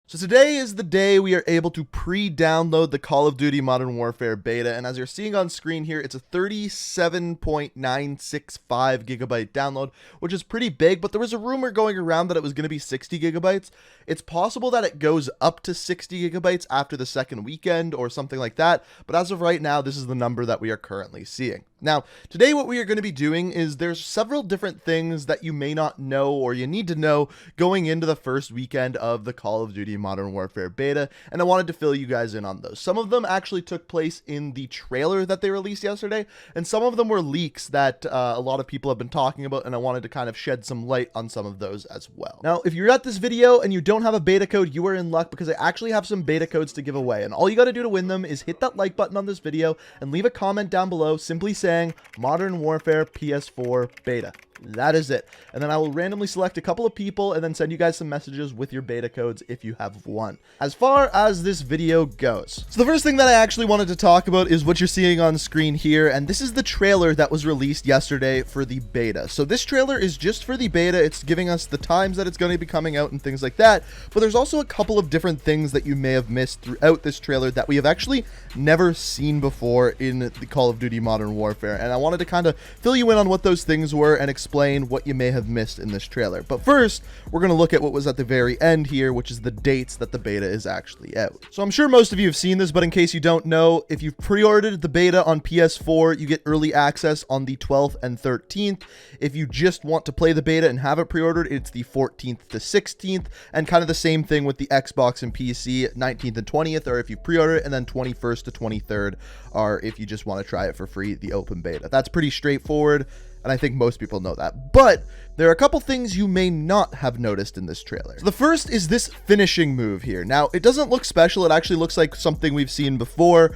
So today is the day we are able to pre-download the Call of Duty Modern Warfare beta, and as you're seeing on screen here, it's a 37.965 gigabyte download, which is pretty big, but there was a rumor going around that it was going to be 60 gigabytes. It's possible that it goes up to 60 gigabytes after the second weekend or something like that, but as of right now, this is the number that we are currently seeing. Now, today what we are going to be doing is there's several different things that you may not know or you need to know going into the first weekend of the Call of Duty Modern Warfare beta, and I wanted to fill you guys in on those. Some of them actually took place in the trailer that they released yesterday, and some of them were leaks that a lot of people have been talking about, and I wanted to kind of shed some light on some of those as well. Now, if you're at this video and you don't have a beta code, you are in luck because I actually have some beta codes to give away, and all you got to do to win them is hit that like button on this video and leave a comment down below simply saying Modern Warfare PS4 beta. That is it. And then I will randomly select a couple of people and then send you guys some messages with your beta codes if you have one. As far as this video goes, so the first thing that I actually wanted to talk about is what you're seeing on screen here, and this is the trailer that was released yesterday for the beta. So this trailer is just for the beta. It's giving us the times that it's going to be coming out and things like that, but there's also a couple of different things that you may have missed throughout this trailer that we have actually never seen before in the Call of Duty Modern Warfare, and I wanted to kind of fill you in on what those things were and explain what you may have missed in this trailer. But first, we're going to look at what was at the very end here, which is the dates that the beta is actually out. So I'm sure most of you have seen this, but in case you don't know, if you've pre-ordered the beta on PS4, you get early access on the 12th and 13th. If you just want to play the beta and have it pre-ordered, it's the 14th to 16th, and kind of the same thing with the Xbox and PC, 19th and 20th, or if you pre-order it, and then 21st to 23rd are if you just want to try it for free, the open beta. That's pretty straightforward, and I think most people know that. But there are a couple things you may not have noticed in this trailer. So the first is this finishing move here. Now, it doesn't look special. It actually looks like something we've seen before,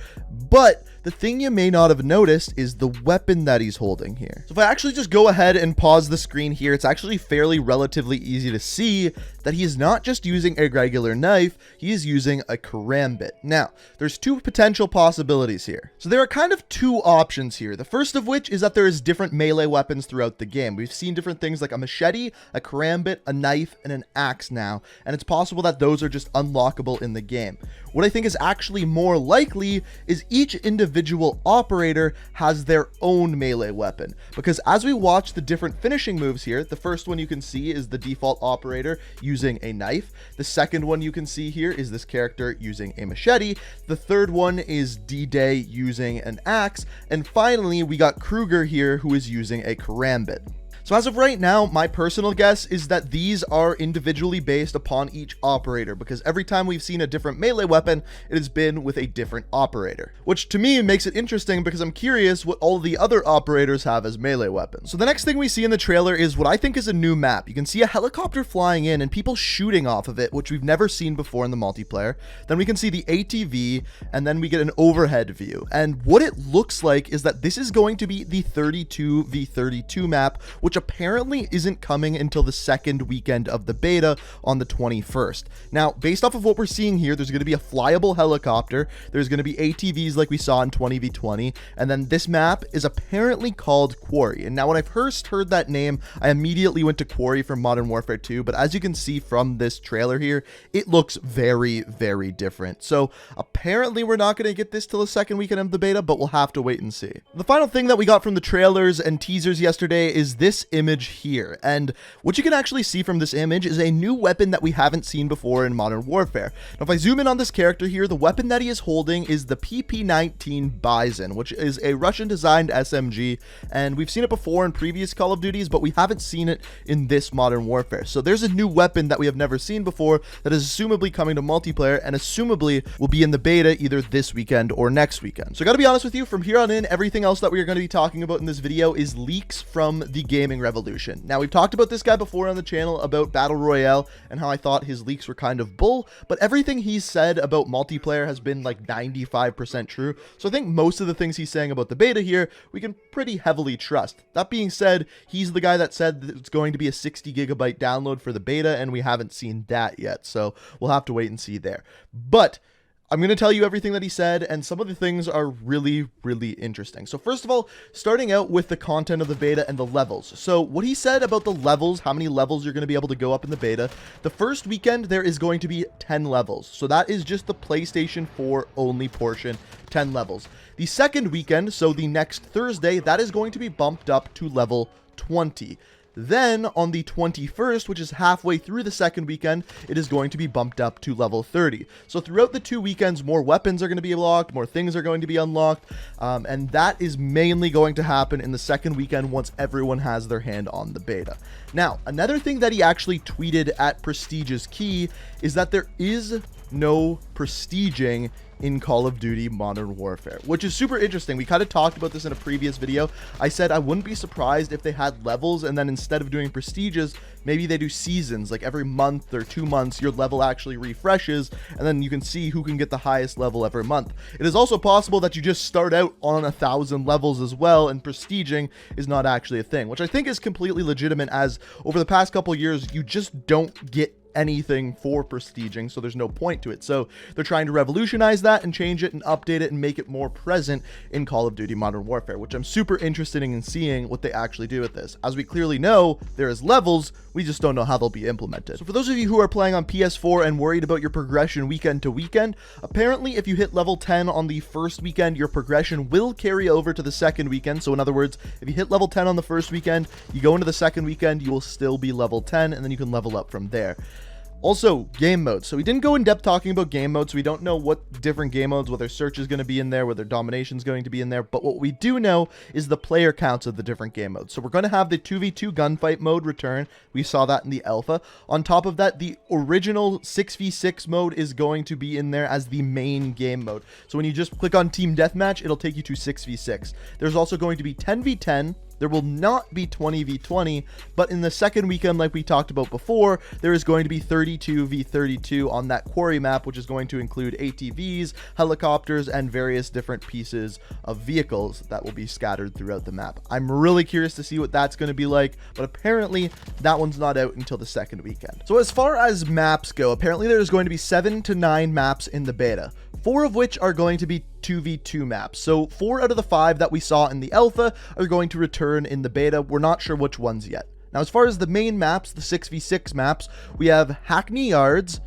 but the thing you may not have noticed is the weapon that he's holding here. So if I actually just go ahead and pause the screen here, it's actually relatively easy to see that he is not just using a regular knife, he is using a karambit. Now, there's two potential possibilities here. So there are kind of two options here. The first of which is that there is different melee weapons throughout the game. We've seen different things like a machete, a karambit, a knife, and an axe now, and it's possible that those are just unlockable in the game. What I think is actually more likely is each individual operator has their own melee weapon, because as we watch the different finishing moves here, the first one you can see is the default operator using a knife. The second one you can see here is this character using a machete. The third one is D-Day using an axe. And finally, we got Kruger here who is using a karambit. So as of right now, my personal guess is that these are individually based upon each operator, because every time we've seen a different melee weapon, it has been with a different operator, which to me makes it interesting because I'm curious what all the other operators have as melee weapons. So the next thing we see in the trailer is what I think is a new map. You can see a helicopter flying in and people shooting off of it, which we've never seen before in the multiplayer. Then we can see the ATV, and then we get an overhead view. And what it looks like is that this is going to be the 32v32 map, which apparently isn't coming until the second weekend of the beta on the 21st. Now, based off of what we're seeing here, there's going to be a flyable helicopter, there's going to be ATVs like we saw in 20v20, and then this map is apparently called Quarry. And now when I first heard that name, I immediately went to Quarry from Modern Warfare 2, but as you can see from this trailer here, it looks very, very different. So apparently we're not going to get this till the second weekend of the beta, but we'll have to wait and see. The final thing that we got from the trailers and teasers yesterday is this image here, and what you can actually see from this image is a new weapon that we haven't seen before in Modern Warfare. Now if I zoom in on this character here, the weapon that he is holding is the PP-19 Bison, which is a Russian designed SMG, and we've seen it before in previous Call of Duties, but we haven't seen it in this Modern Warfare. So there's a new weapon that we have never seen before that is assumably coming to multiplayer and assumably will be in the beta either this weekend or next weekend. So I gotta be honest with you, from here on in, everything else that we are going to be talking about in this video is leaks from the gaming revolution. Now, we've talked about this guy before on the channel about Battle Royale and how I thought his leaks were kind of bull, but everything he's said about multiplayer has been like 95% true. So I think most of the things he's saying about the beta here, we can pretty heavily trust. That being said, he's the guy that said that it's going to be a 60 gigabyte download for the beta, and we haven't seen that yet. So we'll have to wait and see there. But I'm going to tell you everything that he said, and some of the things are really, really interesting. So first of all, starting out with the content of the beta and the levels. So what he said about the levels, how many levels you're going to be able to go up in the beta, the first weekend there is going to be 10 levels. So that is just the PlayStation 4 only portion, 10 levels. The second weekend, so the next Thursday, that is going to be bumped up to level 20. Then on the 21st, which is halfway through the second weekend, it is going to be bumped up to level 30. So throughout the 2 weekends, more weapons are going to be unlocked, more things are going to be unlocked, and that is mainly going to happen in the second weekend once everyone has their hand on the beta. Now, another thing that he actually tweeted at Prestige's Key is that there is no prestiging in Call of Duty Modern Warfare, which is super interesting. We kind of talked about this in a previous video. I said I wouldn't be surprised if they had levels, and then instead of doing prestiges, maybe they do seasons. Like every month or 2 months, your level actually refreshes, and then you can see who can get the highest level every month. It is also possible that you just start out on 1,000 levels as well, and prestiging is not actually a thing, which I think is completely legitimate, as over the past couple years, you just don't get anything for prestiging, so there's no point to it. So they're trying to revolutionize that and change it and update it and make it more present in Call of Duty Modern Warfare, which I'm super interested in seeing what they actually do with this. As we clearly know, there is levels, we just don't know how they'll be implemented. So for those of you who are playing on PS4 and worried about your progression weekend to weekend, apparently if you hit level 10 on the first weekend, your progression will carry over to the second weekend. So in other words, if you hit level 10 on the first weekend, you go into the second weekend, you will still be level 10, and then you can level up from there. Also, game modes. So we didn't go in depth talking about game modes. So we don't know what different game modes, whether search is going to be in there, whether domination is going to be in there. But what we do know is the player counts of the different game modes. So we're going to have the 2v2 gunfight mode return. We saw that in the alpha. On top of that, the original 6v6 mode is going to be in there as the main game mode. So when you just click on Team Deathmatch, it'll take you to 6v6. There's also going to be 10v10. There will not be 20v20, but in the second weekend, like we talked about before, there is going to be 32v32 on that quarry map, which is going to include ATVs, helicopters, and various different pieces of vehicles that will be scattered throughout the map. I'm really curious to see what that's going to be like, but apparently that one's not out until the second weekend. So as far as maps go, apparently there's going to be 7 to 9 maps in the beta, 4 of which are going to be 2v2 maps. So 4 out of the 5 that we saw in the alpha are going to return in the beta. We're not sure which ones yet. Now, as far as the main maps, the 6v6 maps, we have Hackney Yards,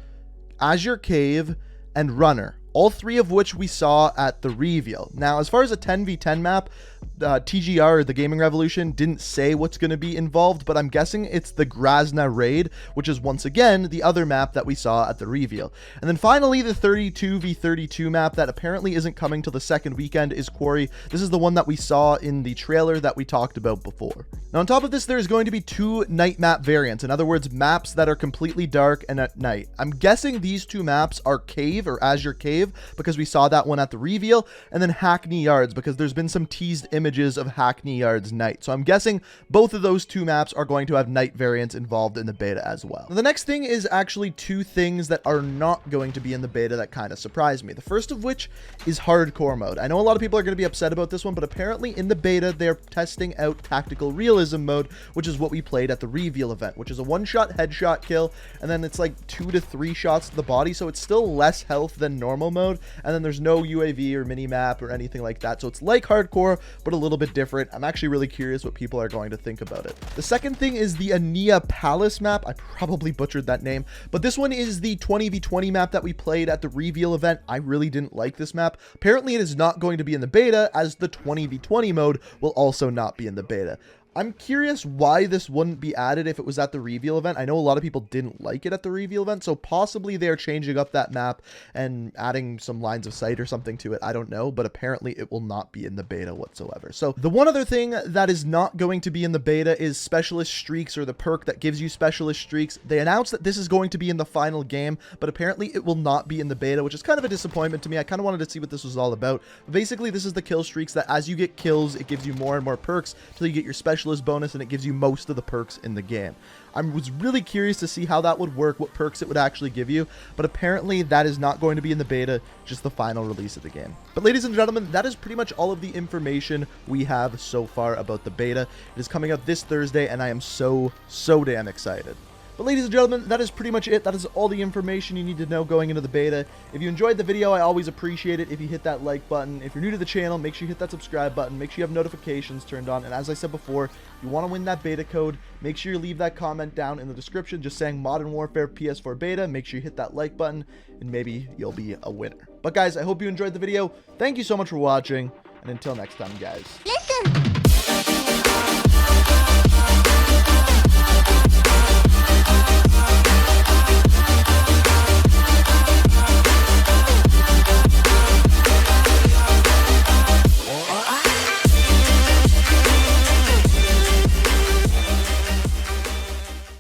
Azure Cave, and Runner, all 3 of which we saw at the reveal. Now, as far as a 10v10 map, TGR, the Gaming Revolution, didn't say what's going to be involved, but I'm guessing it's the Grazna Raid, which is once again the other map that we saw at the reveal. And then finally, the 32v32 map that apparently isn't coming till the second weekend is Quarry. This is the one that we saw in the trailer that we talked about before. Now, on top of this, there's going to be 2 night map variants. In other words, maps that are completely dark and at night. I'm guessing these 2 maps are Cave or Azure Cave, because we saw that one at the reveal, and then Hackney Yards, because there's been some teased images of Hackney Yards night. So I'm guessing both of those 2 maps are going to have night variants involved in the beta as well. Now, the next thing is actually 2 things that are not going to be in the beta that kind of surprised me. The first of which is hardcore mode. I know a lot of people are going to be upset about this one, but apparently in the beta, they're testing out tactical realism mode, which is what we played at the reveal event, which is a 1-shot headshot kill, and then it's like 2 to 3 shots to the body, so it's still less health than normal mode, and then there's no UAV or mini-map or anything like that, so it's like hardcore, but a little bit different. I'm actually really curious what people are going to think about it. The second thing is the Ania Palace map. I probably butchered that name, but this one is the 20v20 map that we played at the reveal event. I really didn't like this map. Apparently it is not going to be in the beta, as the 20v20 mode will also not be in the beta. I'm curious why this wouldn't be added if it was at the reveal event. I know a lot of people didn't like it at the reveal event, so possibly they're changing up that map and adding some lines of sight or something to it. I don't know, but apparently it will not be in the beta whatsoever. So the one other thing that is not going to be in the beta is Specialist Streaks, or the perk that gives you Specialist Streaks. They announced that this is going to be in the final game, but apparently it will not be in the beta, which is kind of a disappointment to me. I kind of wanted to see what this was all about. But basically, this is the kill streaks that as you get kills, it gives you more and more perks until you get your Specialist bonus, and it gives you most of the perks in the game. I was really curious to see how that would work, what perks it would actually give you, but apparently that is not going to be in the beta, just the final release of the game. But ladies and gentlemen, that is pretty much all of the information we have so far about the beta. It is coming out this Thursday, and I am so damn excited. But ladies and gentlemen, that is pretty much it. That is all the information you need to know going into the beta. If you enjoyed the video, I always appreciate it if you hit that like button. If you're new to the channel, make sure you hit that subscribe button. Make sure you have notifications turned on. And as I said before, if you want to win that beta code, make sure you leave that comment down in the description just saying Modern Warfare PS4 beta. Make sure you hit that like button and maybe you'll be a winner. But guys, I hope you enjoyed the video. Thank you so much for watching, and until next time, guys. Listen.